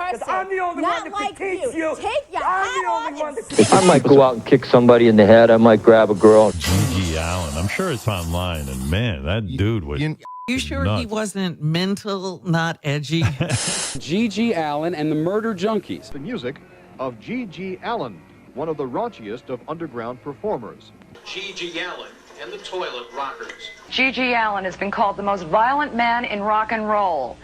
impressive. I'm the only Not one that like can teach you. Take your hat off and I might go out and kick somebody in the head. I might grab a girl. GG Allin. I'm sure it's online, and man, that dude was. You sure nuts. he wasn't mental, not edgy? GG Allin and the Murder Junkies. The music of GG Allin, one of the raunchiest of underground performers. GG Allin and the Toilet Rockers. GG Allin has been called the most violent man in rock and roll.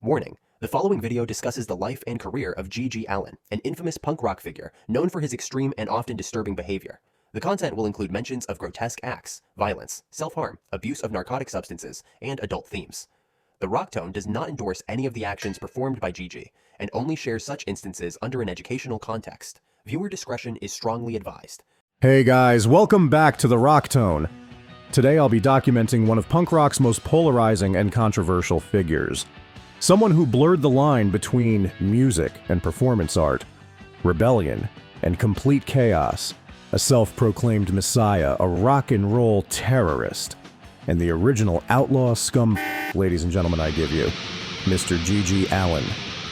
Warning. The following video discusses the life and career of GG Allin, an infamous punk rock figure known for his extreme and often disturbing behavior. The content will include mentions of grotesque acts, violence, self-harm, abuse of narcotic substances, and adult themes. The Rock Tone does not endorse any of the actions performed by GG, and only shares such instances under an educational context. Viewer discretion is strongly advised. Hey guys, welcome back to the Rock Tone. Today I'll be documenting one of punk rock's most polarizing and controversial figures. Someone who blurred the line between music and performance art, rebellion and complete chaos, a self-proclaimed messiah, a rock and roll terrorist, and the original outlaw scum, ladies and gentlemen, I give you, Mr. GG Allin.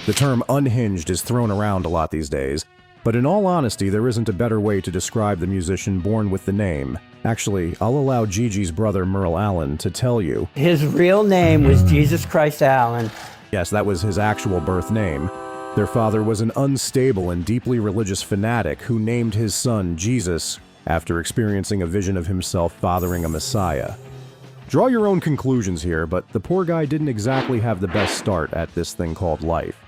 The term unhinged is thrown around a lot these days, but in all honesty, there isn't a better way to describe the musician born with the name. Actually, I'll allow GG's brother Merle Allin to tell you. His real name was Jesus Christ Allin. Yes, that was his actual birth name. Their father was an unstable and deeply religious fanatic who named his son Jesus after experiencing a vision of himself fathering a messiah. Draw your own conclusions here, but the poor guy didn't exactly have the best start at this thing called life.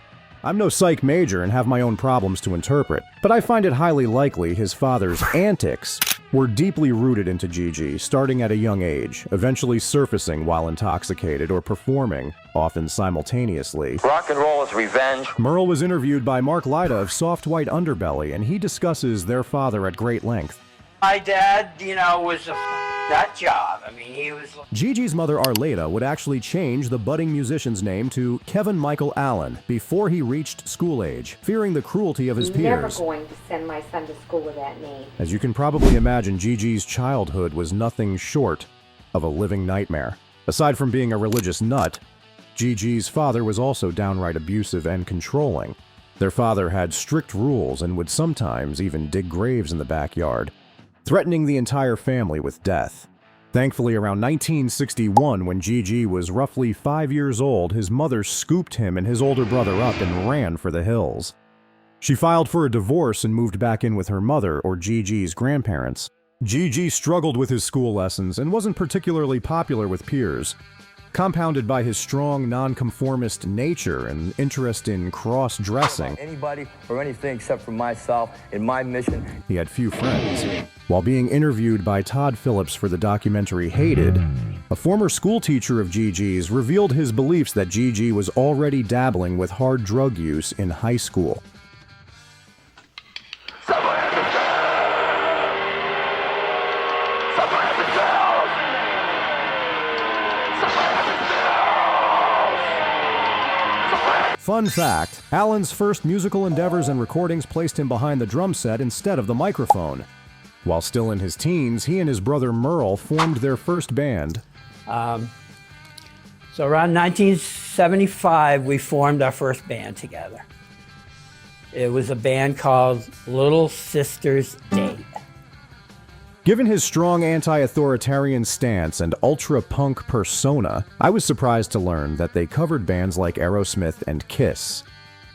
I'm no psych major and have my own problems to interpret, but I find it highly likely his father's antics were deeply rooted into GG, starting at a young age, eventually surfacing while intoxicated or performing, often simultaneously. Rock and roll is revenge. Merle was interviewed by Mark Lyda of Soft White Underbelly, and he discusses their father at great length. My dad, was a nut job. I mean, he was... GG's mother Arleta would actually change the budding musician's name to Kevin Michael Allin before he reached school age, fearing the cruelty of his peers. Never going to send my son to school with that name. As you can probably imagine, GG's childhood was nothing short of a living nightmare. Aside from being a religious nut, GG's father was also downright abusive and controlling. Their father had strict rules and would sometimes even dig graves in the backyard, threatening the entire family with death. Thankfully, around 1961, when GG was roughly 5 years old, his mother scooped him and his older brother up and ran for the hills. She filed for a divorce and moved back in with her mother, or GG's grandparents. GG struggled with his school lessons and wasn't particularly popular with peers. Compounded by his strong nonconformist nature and interest in cross-dressing. Anybody or anything except for myself and my mission. He had few friends. While being interviewed by Todd Phillips for the documentary Hated, a former school teacher of GG's revealed his beliefs that GG was already dabbling with hard drug use in high school. Fun fact, Allin's first musical endeavors and recordings placed him behind the drum set instead of the microphone. While still in his teens, he and his brother Merle formed their first band. So around 1975, we formed our first band together. It was a band called Little Sisters Date. Given his strong anti-authoritarian stance and ultra-punk persona, I was surprised to learn that they covered bands like Aerosmith and Kiss.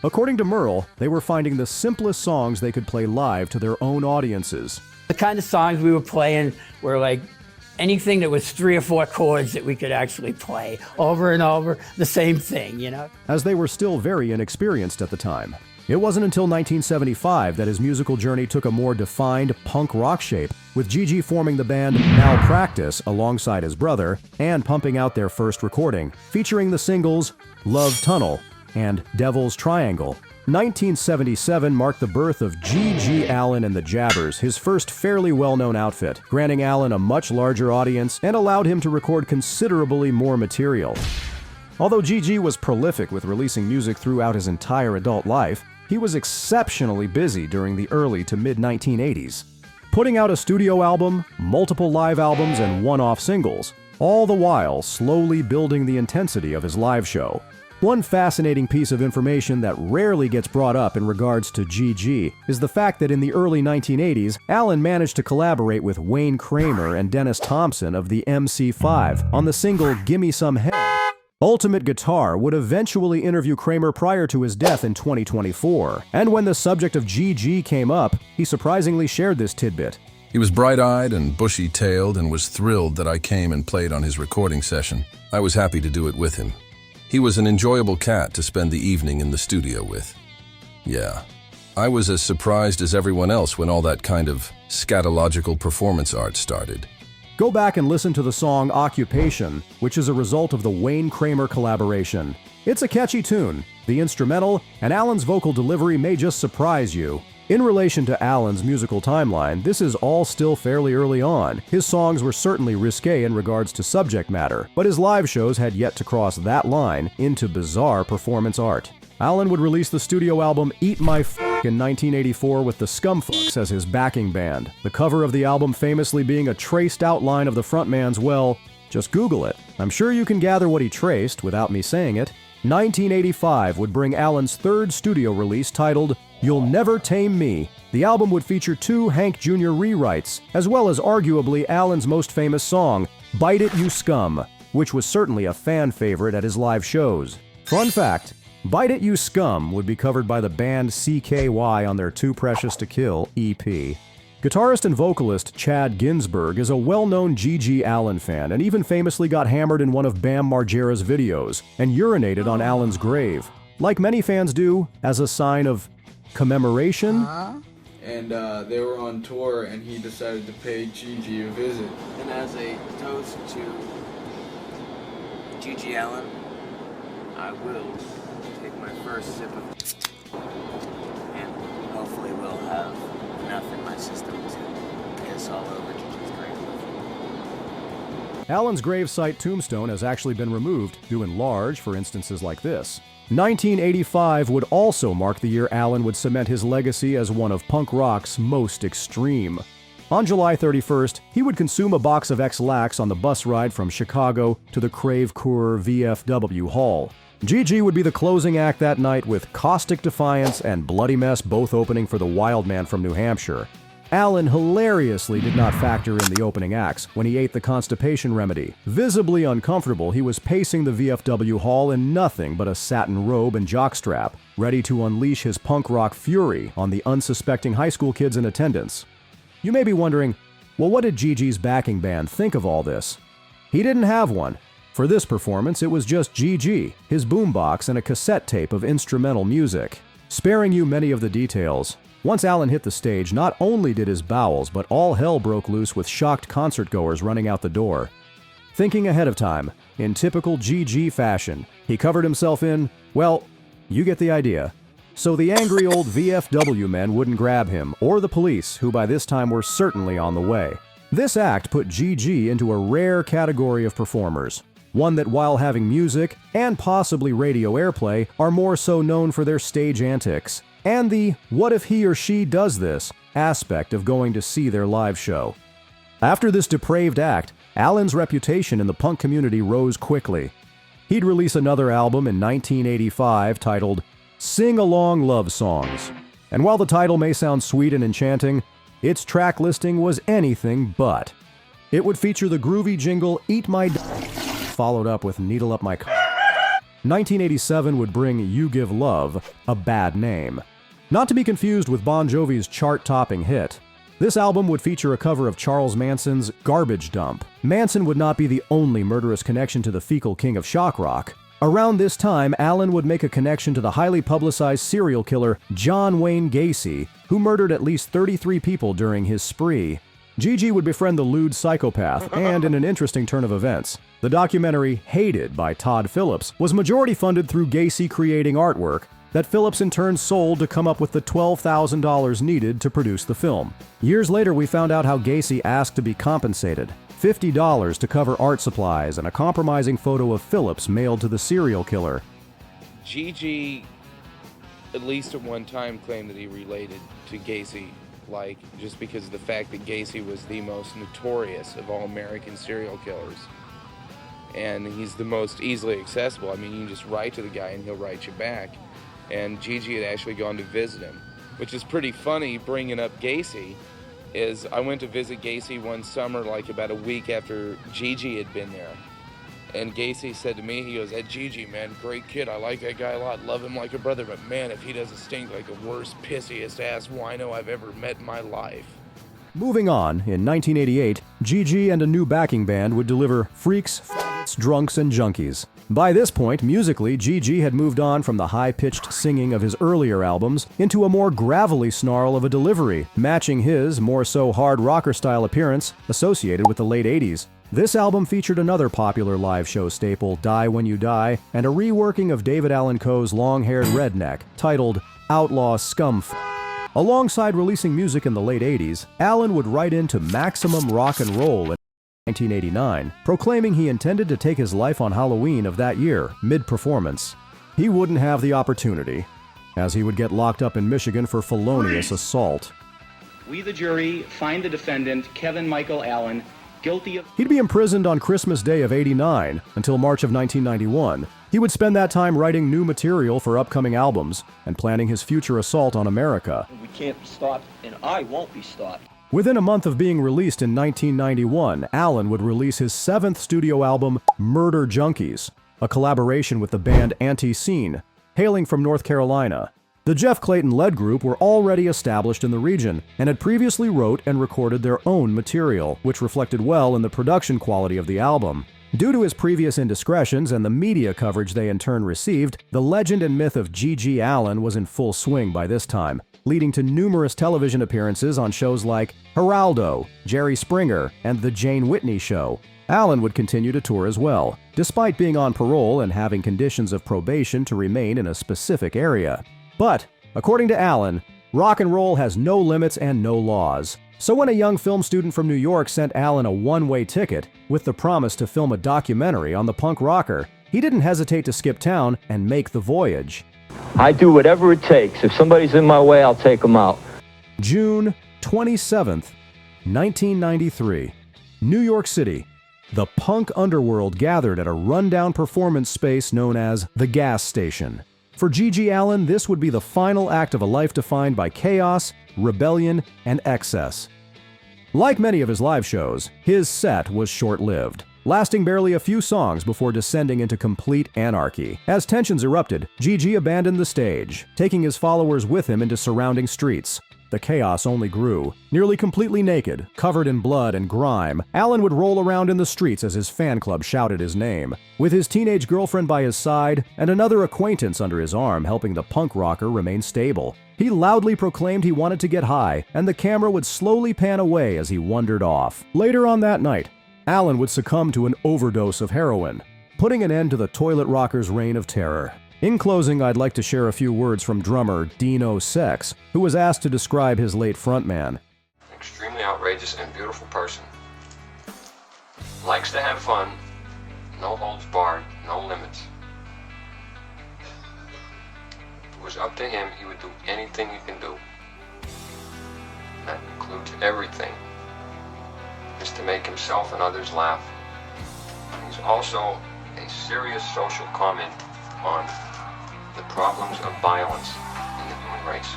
According to Merle, they were finding the simplest songs they could play live to their own audiences. The kind of songs we were playing were like anything that was 3 or 4 chords that we could actually play over and over, the same thing, As they were still very inexperienced at the time. It wasn't until 1975 that his musical journey took a more defined punk rock shape, with GG forming the band Malpractice alongside his brother and pumping out their first recording, featuring the singles Love Tunnel and Devil's Triangle. 1977 marked the birth of GG Allin and the Jabbers, his first fairly well-known outfit, granting Allin a much larger audience and allowed him to record considerably more material. Although GG was prolific with releasing music throughout his entire adult life, he was exceptionally busy during the early to mid-1980s, putting out a studio album, multiple live albums, and one-off singles, all the while slowly building the intensity of his live show. One fascinating piece of information that rarely gets brought up in regards to GG is the fact that in the early 1980s, Allin managed to collaborate with Wayne Kramer and Dennis Thompson of the MC5 on the single Gimme Some Head. Ultimate Guitar would eventually interview Kramer prior to his death in 2024, and when the subject of GG came up, he surprisingly shared this tidbit. He was bright-eyed and bushy-tailed and was thrilled that I came and played on his recording session. I was happy to do it with him. He was an enjoyable cat to spend the evening in the studio with. Yeah, I was as surprised as everyone else when all that kind of scatological performance art started. Go back and listen to the song Occupation, which is a result of the Wayne Kramer collaboration. It's a catchy tune. The instrumental and Allin's vocal delivery may just surprise you. In relation to Allin's musical timeline, this is all still fairly early on. His songs were certainly risque in regards to subject matter, but his live shows had yet to cross that line into bizarre performance art. Allin would release the studio album Eat My F*** in 1984 with the Scumfucks as his backing band, the cover of the album famously being a traced outline of the frontman's, well, just Google it. I'm sure you can gather what he traced without me saying it. 1985 would bring Allin's third studio release titled You'll Never Tame Me. The album would feature 2 Hank Jr. rewrites, as well as arguably Allin's most famous song, Bite It You Scum, which was certainly a fan favorite at his live shows. Fun fact, Bite It You Scum would be covered by the band CKY on their Too Precious to Kill EP. Guitarist and vocalist Chad Ginsburg is a well-known GG Allin fan and even famously got hammered in one of Bam Margera's videos and urinated on Allin's grave, like many fans do, as a sign of commemoration. And they were on tour and he decided to pay GG a visit. And as a toast to GG Allin, I will take my first sip of and hopefully we'll have enough in my system to piss all over GG's grave. Allin's gravesite tombstone has actually been removed, due in large for instances like this. 1985 would also mark the year Allin would cement his legacy as one of punk rock's most extreme. On July 31st, he would consume a box of X-Lax on the bus ride from Chicago to the Creve Coeur VFW Hall. GG would be the closing act that night with Caustic Defiance and Bloody Mess both opening for the Wild Man from New Hampshire. Allin hilariously did not factor in the opening acts when he ate the constipation remedy. Visibly uncomfortable, he was pacing the VFW hall in nothing but a satin robe and jockstrap, ready to unleash his punk rock fury on the unsuspecting high school kids in attendance. You may be wondering, well, what did GG's backing band think of all this? He didn't have one. For this performance, it was just GG, his boombox, and a cassette tape of instrumental music. Sparing you many of the details, once Allin hit the stage, not only did his bowels, but all hell broke loose with shocked concertgoers running out the door. Thinking ahead of time, in typical GG fashion, he covered himself in, well, you get the idea. So the angry old VFW men wouldn't grab him, or the police, who by this time were certainly on the way. This act put GG into a rare category of performers. One that, while having music and possibly radio airplay, are more so known for their stage antics, and the what if he or she does this aspect of going to see their live show. After this depraved act, Allin's reputation in the punk community rose quickly. He'd release another album in 1985 titled Sing Along Love Songs. And while the title may sound sweet and enchanting, its track listing was anything but. It would feature the groovy jingle Eat My followed up with Needle Up My 1987 would bring You Give Love a Bad Name. Not to be confused with Bon Jovi's chart-topping hit. This album would feature a cover of Charles Manson's Garbage Dump. Manson would not be the only murderous connection to the fecal king of shock rock. Around this time, Allin would make a connection to the highly publicized serial killer John Wayne Gacy, who murdered at least 33 people during his spree. GG would befriend the lewd psychopath, and in an interesting turn of events, the documentary Hated by Todd Phillips was majority funded through Gacy creating artwork that Phillips in turn sold to come up with the $12,000 needed to produce the film. Years later, we found out how Gacy asked to be compensated. $50 to cover art supplies and a compromising photo of Phillips mailed to the serial killer. GG, at least at one time, claimed that he related to Gacy, just because of the fact that Gacy was the most notorious of all American serial killers. and he's the most easily accessible. I mean, you can just write to the guy and he'll write you back. And GG had actually gone to visit him, which is pretty funny. Bringing up Gacy, is I went to visit Gacy one summer, like about a week after GG had been there. And Gacy said to me, he goes, "That GG, man, great kid. I like that guy a lot. Love him like a brother. But man, if he doesn't stink like the worst, pissiest ass wino I've ever met in my life." Moving on, in 1988, GG and a new backing band would deliver Freaks, Faggots, Drunks, and Junkies. By this point, musically, GG had moved on from the high-pitched singing of his earlier albums into a more gravelly snarl of a delivery, matching his, more so hard rocker-style appearance associated with the late 80s. This album featured another popular live show staple, Die When You Die, and a reworking of David Allan Coe's Long-Haired Redneck, titled Outlaw Scumf. Alongside releasing music in the late 80s, Allen would write into Maximum Rock and Roll in 1989, proclaiming he intended to take his life on Halloween of that year, mid-performance. He wouldn't have the opportunity, as he would get locked up in Michigan for felonious assault. We, the jury, find the defendant, Kevin Michael Allen, guilty of... He'd be imprisoned on Christmas Day of '89 until March of 1991. He would spend that time writing new material for upcoming albums and planning his future assault on America. We can't be stopped, and I won't be stopped. Within a month of being released in 1991, Allen would release his 7th studio album, Murder Junkies, a collaboration with the band Anti-Scene, hailing from North Carolina. The Jeff Clayton-led group were already established in the region and had previously wrote and recorded their own material, which reflected well in the production quality of the album. Due to his previous indiscretions and the media coverage they in turn received, the legend and myth of GG Allin was in full swing by this time, leading to numerous television appearances on shows like Geraldo, Jerry Springer, and The Jane Whitney Show. Allen would continue to tour as well, despite being on parole and having conditions of probation to remain in a specific area. But, according to Allen, rock and roll has no limits and no laws. So when a young film student from New York sent Allen a one-way ticket with the promise to film a documentary on the punk rocker, he didn't hesitate to skip town and make the voyage. I do whatever it takes. If somebody's in my way, I'll take them out. June 27th, 1993. New York City. The punk underworld gathered at a rundown performance space known as the Gas Station. For GG Allin, this would be the final act of a life defined by chaos, rebellion, and excess. Like many of his live shows, his set was short-lived, lasting barely a few songs before descending into complete anarchy. As tensions erupted, GG abandoned the stage, taking his followers with him into surrounding streets. The chaos only grew. Nearly completely naked, covered in blood and grime, Allen would roll around in the streets as his fan club shouted his name, with his teenage girlfriend by his side and another acquaintance under his arm helping the punk rocker remain stable. He loudly proclaimed he wanted to get high, and the camera would slowly pan away as he wandered off. Later on that night, Allen would succumb to an overdose of heroin, putting an end to the toilet rocker's reign of terror. In closing, I'd like to share a few words from drummer Dino Sex, who was asked to describe his late frontman. Extremely outrageous and beautiful person. Likes to have fun, no holds barred, no limits. If it was up to him, he would do anything you can do. That includes everything, just to make himself and others laugh. He's also a serious social comment on the problems of violence in the human race.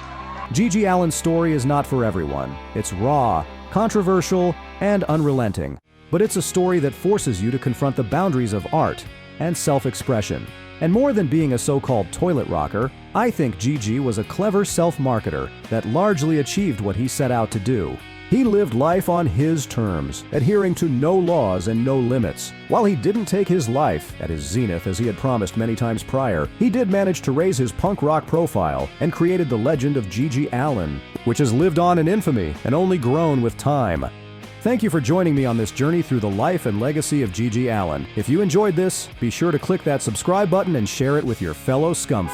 GG Allin's story is not for everyone. It's raw, controversial, and unrelenting. But it's a story that forces you to confront the boundaries of art and self-expression. And more than being a so-called toilet rocker, I think GG was a clever self-marketer that largely achieved what he set out to do. He lived life on his terms, adhering to no laws and no limits. While he didn't take his life at his zenith as he had promised many times prior, he did manage to raise his punk rock profile and created the legend of GG Allin, which has lived on in infamy and only grown with time. Thank you for joining me on this journey through the life and legacy of GG Allin. If you enjoyed this, be sure to click that subscribe button and share it with your fellow scumf.